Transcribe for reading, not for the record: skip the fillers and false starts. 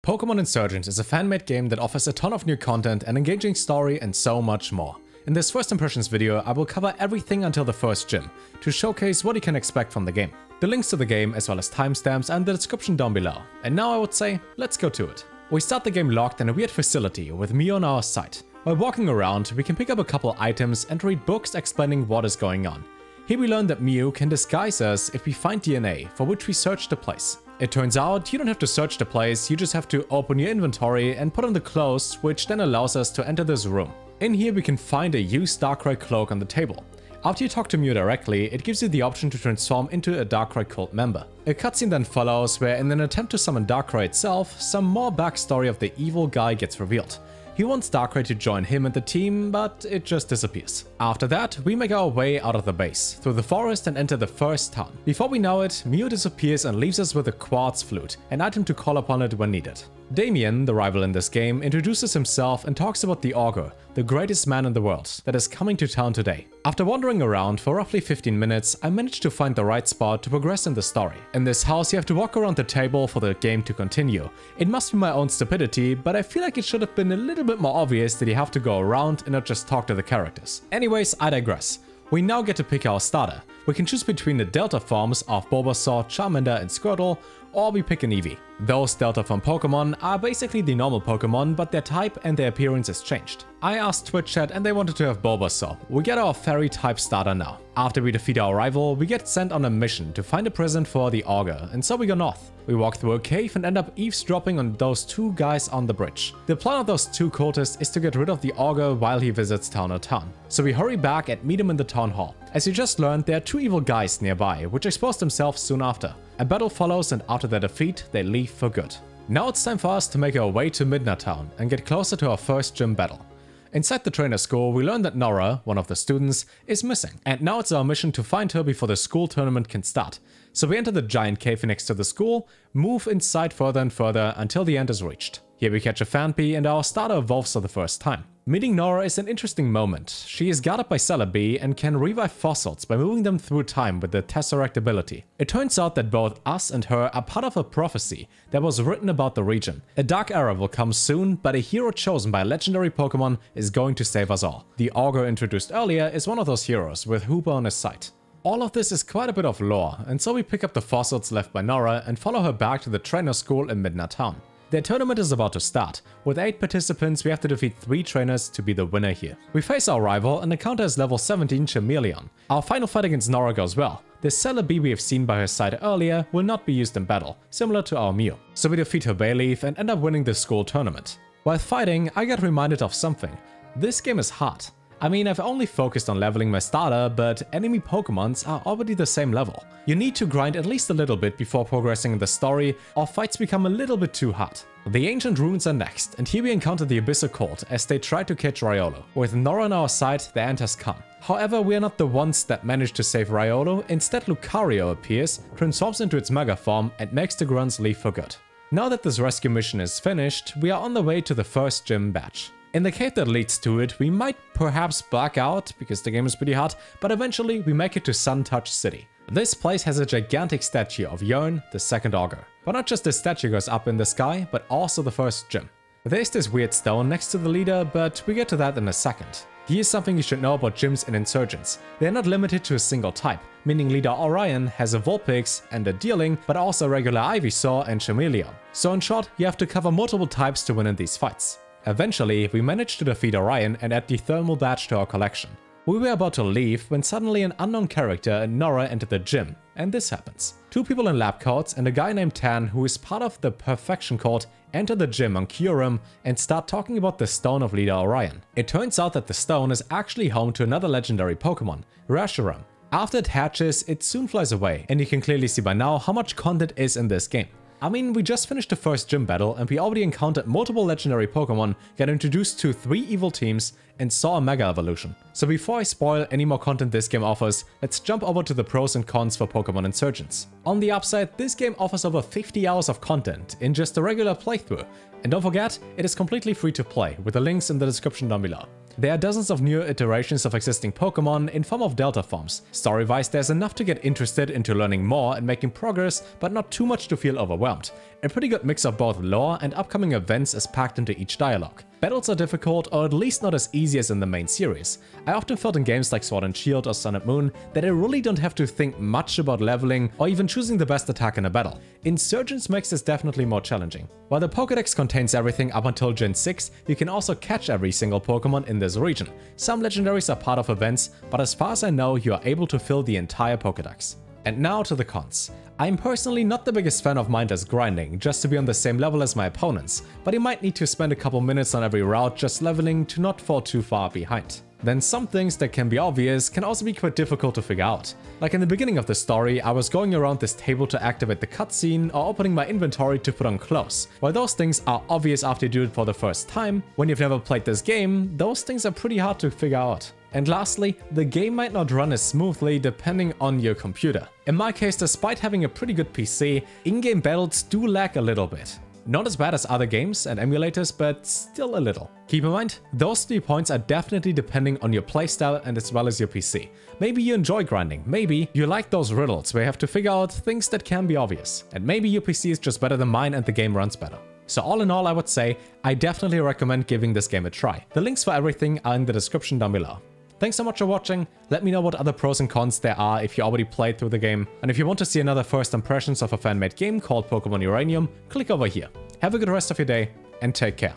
Pokemon Insurgence is a fan-made game that offers a ton of new content, an engaging story, and so much more. In this first impressions video, I will cover everything until the first gym, to showcase what you can expect from the game. The links to the game as well as timestamps are in the description down below. And now I would say, let's go to it. We start the game locked in a weird facility with Mew on our side. While walking around, we can pick up a couple items and read books explaining what is going on. Here we learn that Mew can disguise us if we find DNA, for which we search the place. It turns out you don't have to search the place, you just have to open your inventory and put on the clothes, which then allows us to enter this room. In here we can find a used Darkrai cloak on the table. After you talk to Mew directly, it gives you the option to transform into a Darkrai cult member. A cutscene then follows where, in an attempt to summon Darkrai itself, some more backstory of the evil guy gets revealed. He wants Darkrai to join him and the team, but it just disappears. After that, we make our way out of the base, through the forest and enter the first town. Before we know it, Mew disappears and leaves us with a quartz flute, an item to call upon it when needed. Damien, the rival in this game, introduces himself and talks about the Augur, the greatest man in the world, that is coming to town today. After wandering around for roughly 15 minutes, I managed to find the right spot to progress in the story. In this house, you have to walk around the table for the game to continue. It must be my own stupidity, but I feel like it should have been a little bit more obvious that you have to go around and not just talk to the characters. Anyways, I digress. We now get to pick our starter. We can choose between the Delta forms of Bulbasaur, Charmander, and Squirtle, or we pick an Eevee. Those Delta form Pokemon are basically the normal Pokemon, but their type and their appearance is changed. I asked Twitch chat and they wanted to have Bulbasaur. We get our fairy type starter now. After we defeat our rival, we get sent on a mission to find a present for the Augur, and so we go north. We walk through a cave and end up eavesdropping on those two guys on the bridge. The plan of those two cultists is to get rid of the Augur while he visits town. So we hurry back and meet him in the town hall. As you just learned, there are two evil guys nearby, which expose themselves soon after. A battle follows, and after their defeat, they leave for good. Now it's time for us to make our way to Midna Town and get closer to our first gym battle. Inside the trainer school, we learn that Nora, one of the students, is missing, and now it's our mission to find her before the school tournament can start. So we enter the giant cave next to the school, move inside further and further until the end is reached. Here we catch a Phanpy and our starter evolves for the first time. Meeting Nora is an interesting moment. She is guarded by Celebi and can revive fossils by moving them through time with the Tesseract ability. It turns out that both us and her are part of a prophecy that was written about the region. A dark era will come soon, but a hero chosen by a legendary Pokemon is going to save us all. The Augur introduced earlier is one of those heroes with Hoopa on his side. All of this is quite a bit of lore, and so we pick up the fossils left by Nora and follow her back to the trainer school in Midna Town. Their tournament is about to start. With 8 participants, we have to defeat 3 trainers to be the winner here. We face our rival and encounter his level 17 Charmeleon. Our final fight against Nora goes well. The Celebi we have seen by her side earlier will not be used in battle, similar to our Mew. So we defeat her Bayleaf and end up winning the school tournament. While fighting, I got reminded of something. This game is hard. I mean, I've only focused on leveling my starter, but enemy Pokemons are already the same level. You need to grind at least a little bit before progressing in the story, or fights become a little bit too hard. The Ancient Ruins are next, and here we encounter the Abyssal Cult as they try to catch Riolu. With Nora on our side, the end has come. However, we are not the ones that managed to save Riolu. Instead, Lucario appears, transforms into its Mega form, and makes the grunts leave for good. Now that this rescue mission is finished, we are on the way to the first gym badge. In the cave that leads to it, we might perhaps black out, because the game is pretty hard, but eventually we make it to Sun-Touched City. This place has a gigantic statue of Yern, the second Augur. But not just the statue goes up in the sky, but also the first gym. There's this weird stone next to the leader, but we get to that in a second. Here's something you should know about gyms in Insurgence. They're not limited to a single type, meaning Leader Orion has a Vulpix and a Deerling, but also a regular Ivysaur and Charmeleon. So in short, you have to cover multiple types to win in these fights. Eventually, we managed to defeat Orion and add the thermal badge to our collection. We were about to leave when suddenly an unknown character and Nora entered the gym, and this happens. 2 people in lab coats and a guy named Tan, who is part of the Perfection Cult, enter the gym on Kyurem and start talking about the Stone of Leader Orion. It turns out that the stone is actually home to another legendary Pokemon, Reshiram. After it hatches, it soon flies away, and you can clearly see by now how much content is in this game. I mean, we just finished the first gym battle and we already encountered multiple legendary Pokemon, got introduced to 3 evil teams, and saw a Mega Evolution. So before I spoil any more content this game offers, let's jump over to the pros and cons for Pokemon Insurgence. On the upside, this game offers over 50 hours of content in just a regular playthrough. And don't forget, it is completely free to play, with the links in the description down below. There are dozens of new iterations of existing Pokemon in form of Delta forms. Story-wise, there's enough to get interested into learning more and making progress, but not too much to feel overwhelmed. A pretty good mix of both lore and upcoming events is packed into each dialogue. Battles are difficult, or at least not as easy as in the main series. I often felt in games like Sword and Shield or Sun and Moon that I really don't have to think much about leveling or even choosing the best attack in a battle. Insurgence makes this definitely more challenging. While the Pokedex contains everything up until Gen 6, you can also catch every single Pokemon in this region. Some legendaries are part of events, but as far as I know, you are able to fill the entire Pokedex. And now to the cons. I'm personally not the biggest fan of mindless grinding, just to be on the same level as my opponents, but you might need to spend a couple minutes on every route just leveling to not fall too far behind. Then some things that can be obvious can also be quite difficult to figure out. Like in the beginning of the story, I was going around this table to activate the cutscene or opening my inventory to put on clothes. While those things are obvious after you do it for the first time, when you've never played this game, those things are pretty hard to figure out. And lastly, the game might not run as smoothly depending on your computer. In my case, despite having a pretty good PC, in-game battles do lag a little bit. Not as bad as other games and emulators, but still a little. Keep in mind, those 3 points are definitely depending on your playstyle and as well as your PC. Maybe you enjoy grinding, maybe you like those riddles where you have to figure out things that can be obvious, and maybe your PC is just better than mine and the game runs better. So all in all, I would say, I definitely recommend giving this game a try. The links for everything are in the description down below. Thanks so much for watching. Let me know what other pros and cons there are if you already played through the game. And if you want to see another first impressions of a fan-made game called Pokemon Uranium, click over here. Have a good rest of your day and take care.